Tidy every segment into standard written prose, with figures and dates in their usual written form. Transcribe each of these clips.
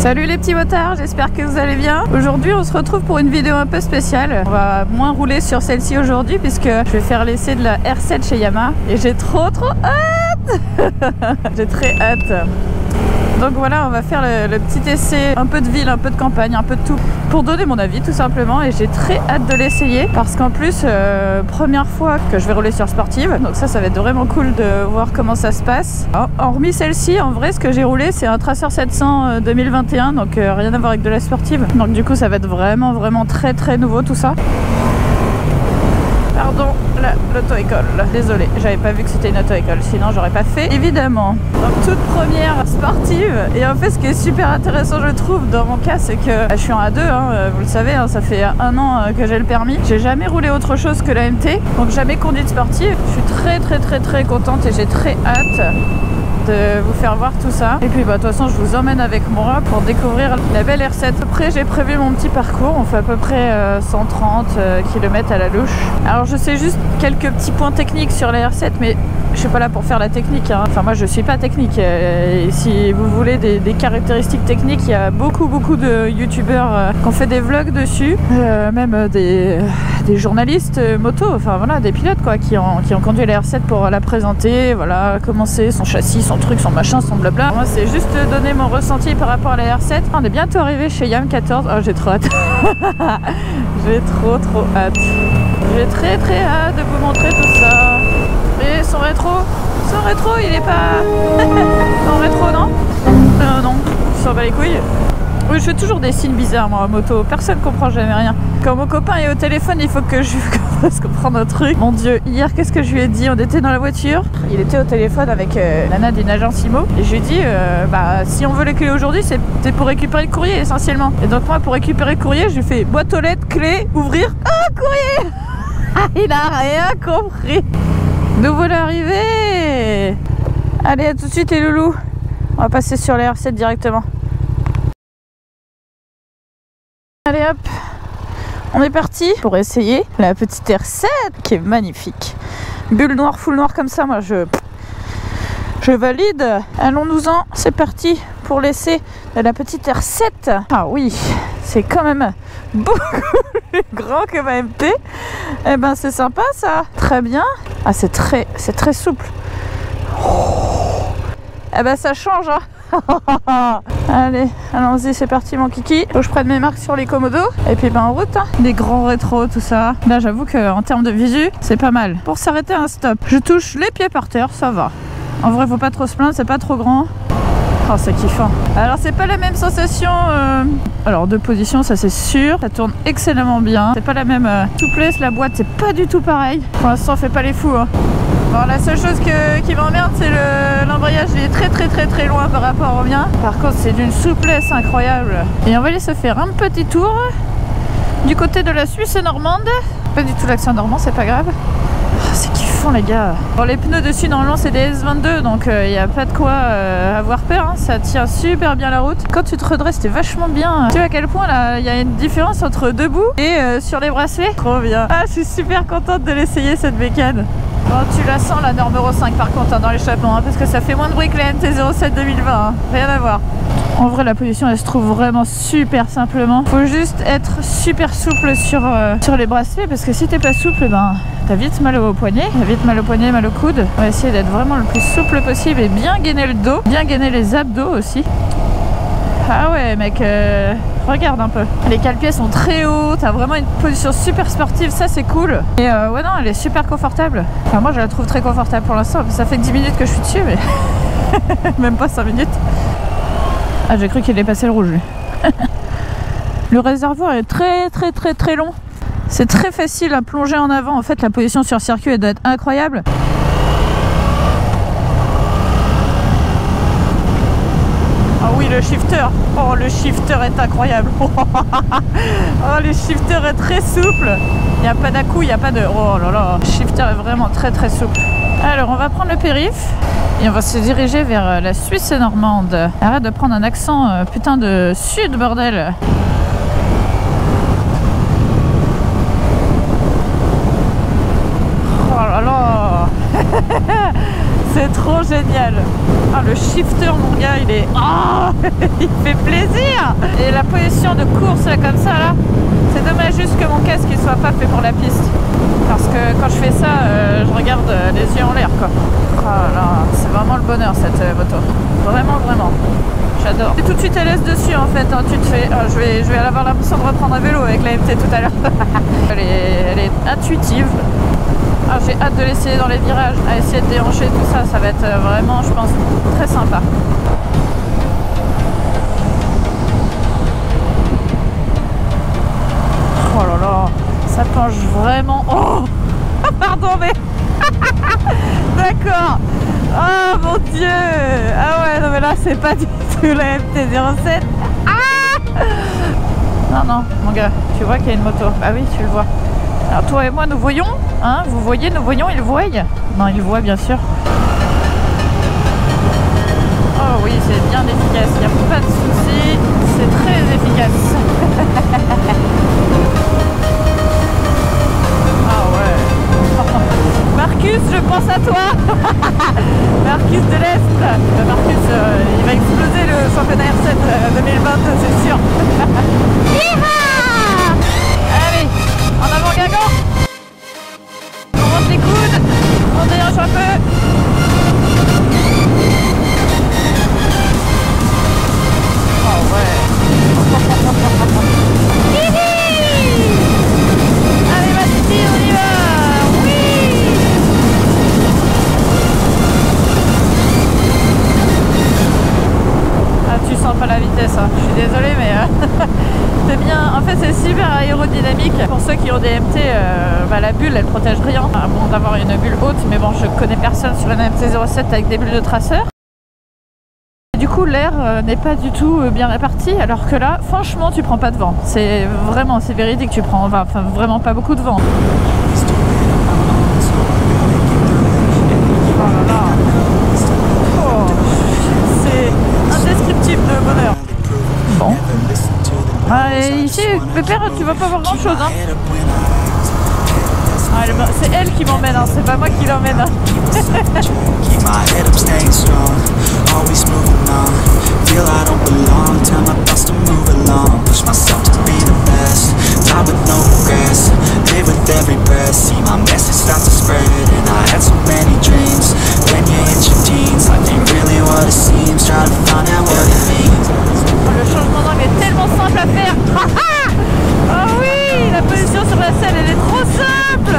Salut les petits motards, j'espère que vous allez bien. Aujourd'hui on se retrouve pour une vidéo un peu spéciale. On va moins rouler sur celle-ci aujourd'hui puisque je vais faire l'essai de la R7 chez Yamaha. Et j'ai trop hâte. J'ai très hâte. Donc voilà, on va faire le petit essai, un peu de ville, un peu de campagne, un peu de tout, pour donner mon avis tout simplement. Et j'ai très hâte de l'essayer parce qu'en plus, première fois que je vais rouler sur sportive, donc ça va être vraiment cool de voir comment ça se passe. Hormis celle-ci, en vrai, ce que j'ai roulé, c'est un Tracer 700 2021, donc rien à voir avec de la sportive. Donc du coup, ça va être vraiment très nouveau tout ça. Pardon, l'auto-école. Désolée, j'avais pas vu que c'était une auto-école, sinon j'aurais pas fait. Évidemment, donc toute première sportive. Et en fait, ce qui est super intéressant, je trouve, dans mon cas, c'est que je suis en A2, vous le savez, ça fait 1 an que j'ai le permis. J'ai jamais roulé autre chose que la MT, donc jamais conduite sportive. Je suis très contente et j'ai très hâte de vous faire voir tout ça. Et puis de toute façon je vous emmène avec moi pour découvrir la belle R7. Après j'ai prévu mon petit parcours, on fait à peu près 130 km à la louche. Alors je sais juste quelques petits points techniques sur la R7, mais je suis pas là pour faire la technique, Enfin moi je suis pas technique, et si vous voulez des caractéristiques techniques, il y a beaucoup de youtubeurs qui ont fait des vlogs dessus, même des journalistes moto, enfin voilà, des pilotes quoi, qui ont conduit la R7 pour la présenter, voilà, comment c'est son châssis, son truc, son machin, son blabla. Moi c'est juste donner mon ressenti par rapport à la R7. On est bientôt arrivé chez Yam 14. Oh j'ai trop hâte. J'ai trop hâte. J'ai très hâte de vous montrer tout ça. Et son rétro, il est pas en rétro, non? Non, ça va les couilles. Oui, je fais toujours des signes bizarres moi en moto, personne comprend jamais rien. Quand mon copain est au téléphone, il faut que je fasse comprendre un truc. Mon dieu, hier qu'est-ce que je lui ai dit? On était dans la voiture, il était au téléphone avec Nana d'une agence IMO. Et je lui ai dit, si on veut les clés aujourd'hui, c'est pour récupérer le courrier essentiellement. Et donc moi pour récupérer le courrier, je lui fais boîte aux lettres, clé, ouvrir, courrier. Il a rien compris. Nous voilà arrivés. Allez, à tout de suite les loulous. On va passer sur la R7 directement. Allez hop, on est parti pour essayer la petite R7 qui est magnifique. Bulle noire, full noire comme ça, moi je valide. Allons-nous-en, c'est parti pour l'essai de la petite R7. Ah oui, c'est quand même beaucoup plus grand que ma MT. Eh ben c'est sympa ça, très bien. Ah c'est très souple. Oh. Eh ben ça change Allez, allons-y, c'est parti mon kiki. Faut que je prenne mes marques sur les commodos. Et puis en route, les grands rétros, tout ça. Là j'avoue qu'en termes de visu, c'est pas mal. Pour s'arrêter un stop, je touche les pieds par terre, ça va. En vrai faut pas trop se plaindre, c'est pas trop grand. Oh c'est kiffant. Alors c'est pas la même sensation alors de position, ça c'est sûr. Ça tourne excellemment bien. C'est pas la même souplesse, la boîte c'est pas du tout pareil. Pour l'instant on fait pas les fous Bon, la seule chose qui m'emmerde, c'est l'embrayage. Il est très loin par rapport au mien. Par contre, c'est d'une souplesse incroyable. Et on va aller se faire un petit tour du côté de la Suisse normande. Pas du tout l'accent normand, c'est pas grave. Oh, c'est kiffant les gars. Bon, les pneus dessus normalement c'est des S22, donc il n'y a pas de quoi avoir peur. Ça tient super bien la route. Quand tu te redresses, c'est vachement bien. Tu vois à quel point là il y a une différence entre debout et sur les bracelets. Trop bien. Ah, je suis super contente de l'essayer cette bécane. Bon, tu la sens la norme Euro 5 par contre dans l'échappement, parce que ça fait moins de bruit que la NT07 2020, rien à voir. En vrai la position elle se trouve vraiment super simplement. Faut juste être super souple sur les bracelets, parce que si t'es pas souple, t'as vite mal au poignet, mal au coude. On va essayer d'être vraiment le plus souple possible et bien gainer le dos, bien gainer les abdos aussi. Ah ouais mec, regarde un peu. Les cale-pieds sont très hauts, t'as vraiment une position super sportive, ça c'est cool. Et ouais non, elle est super confortable. Enfin moi je la trouve très confortable pour l'instant. Ça fait que 10 minutes que je suis dessus, mais même pas 5 minutes. Ah j'ai cru qu'il est passé le rouge. Le réservoir est très long. C'est très facile à plonger en avant. En fait la position sur circuit elle doit être incroyable. Ah oui, le shifter. Oh, le shifter est incroyable. Oh, le shifter est très souple. Il n'y a pas d'à-coup, il n'y a pas de... Oh là là, le shifter est vraiment très souple. Alors, on va prendre le périph. Et on va se diriger vers la Suisse normande. Arrête de prendre un accent putain de sud, bordel. Oh là là. C'est trop génial. Ah, le shifter, mon gars, il est... Oh il fait plaisir. Et la position de course, là, comme ça, là, c'est dommage juste que mon casque, il soit pas fait pour la piste. Parce que quand je fais ça, je regarde les yeux en l'air, quoi. Oh là, c'est vraiment le bonheur, cette moto. Vraiment, vraiment. J'adore. Et tout de suite, elle laisse dessus, en fait. Hein. Tu te fais... Oh, je vais avoir l'impression de reprendre un vélo avec la MT tout à l'heure. elle est intuitive. Ah, j'ai hâte de l'essayer dans les virages, à essayer de déhancher tout ça, ça va être vraiment, je pense, très sympa. Oh là là, ça penche vraiment... Oh pardon, mais... D'accord. Oh mon Dieu. Ah ouais, non mais là, c'est pas du tout la MT-07. Ah non, non, mon gars, tu vois qu'il y a une moto. Ah oui, tu le vois. Alors toi et moi nous voyons, hein, vous voyez, nous voyons, ils voient. Non, ils voient bien sûr. Oh oui, c'est bien efficace, il n'y a pas de souci, c'est très efficace. Ah ouais. Marcus, je pense à toi. Marcus de l'Est. Marcus, il va exploser le championnat R7 2022, c'est sûr. Allez, en avant Gagan. On monte les coudes, on déhanche un peu. Oh ouais. Allez ma petite, on y va. Oui. Ah, tu sens pas la vitesse, hein. Je suis désolée, mais c'est bien. En fait, c'est super aérodynamique. Pour ceux qui ont des MT, la bulle, elle protège rien. À moins d'avoir une bulle haute, mais bon, je connais personne sur une MT-07 avec des bulles de traceur. Du coup, l'air n'est pas du tout bien réparti, alors que là, franchement, tu prends pas de vent. C'est vraiment, c'est véridique, tu prends vraiment pas beaucoup de vent. Oh là là. Oh, c'est indescriptible de bonheur. Bon. Ah, et ici, Pépère, tu vas pas voir grand chose, hein. Ah, c'est elle qui m'emmène, hein. C'est pas moi qui l'emmène. Hein. Le changement d'angle est tellement simple à faire. Oh oui, la position sur la selle, elle est trop simple.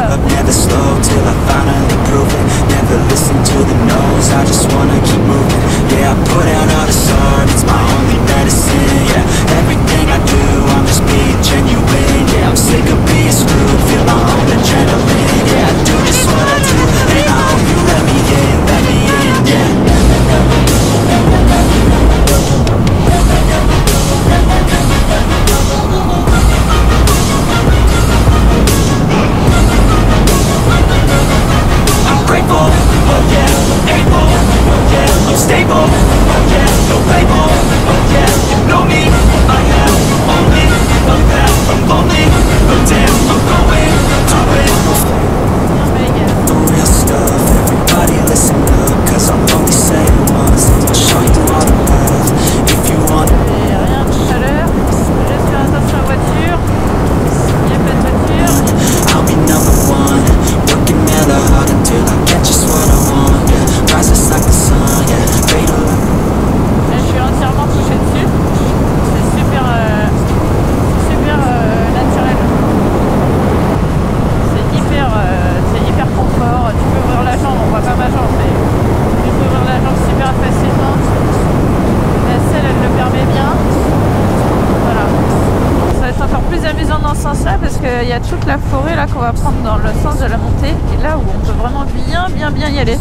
Il y a toute la forêt là qu'on va prendre dans le sens de la montée et là où on peut vraiment bien y aller.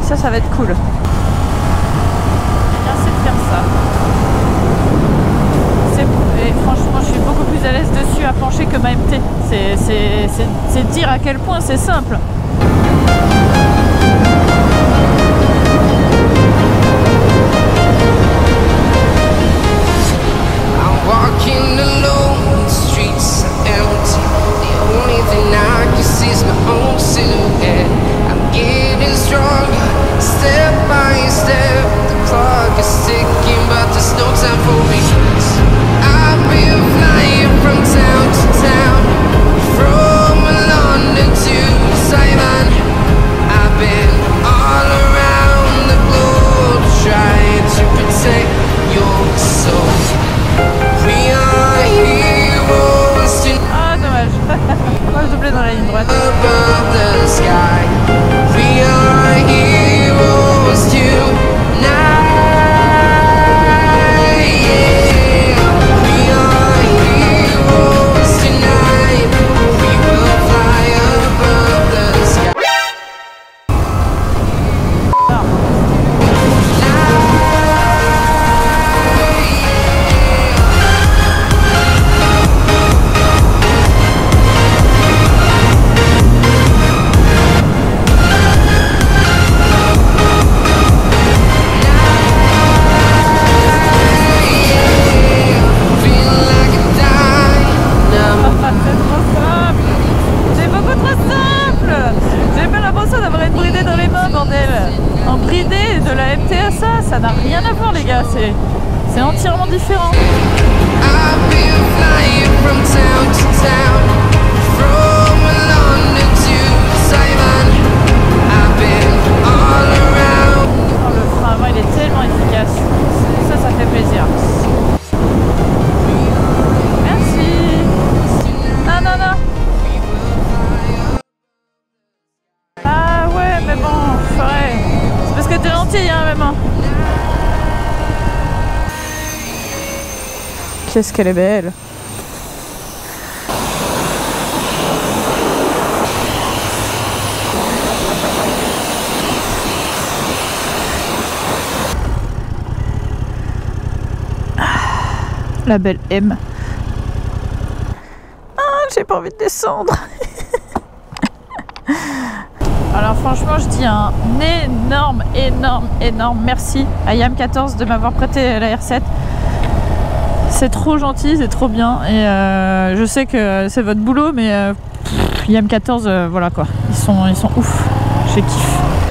Ça va être cool. Bien, c'est de faire ça. Et franchement, je suis beaucoup plus à l'aise dessus à pencher que ma MT. C'est dire à quel point c'est simple. Step by step, la ligne droite. Ça n'a rien à voir les gars, c'est entièrement différent. Oh, le frein avant il est tellement efficace, ça fait plaisir. Merci. Non non non. Ah ouais mais bon, ouais. C'est parce que t'es lentille hein maman. Qu'est-ce qu'elle est belle! La belle M. Ah, j'ai pas envie de descendre. Alors franchement, je dis un énorme merci à YAM14 de m'avoir prêté la R7. C'est trop gentil, c'est trop bien et je sais que c'est votre boulot mais YAM14 voilà quoi, ils sont ouf, j'ai kiff.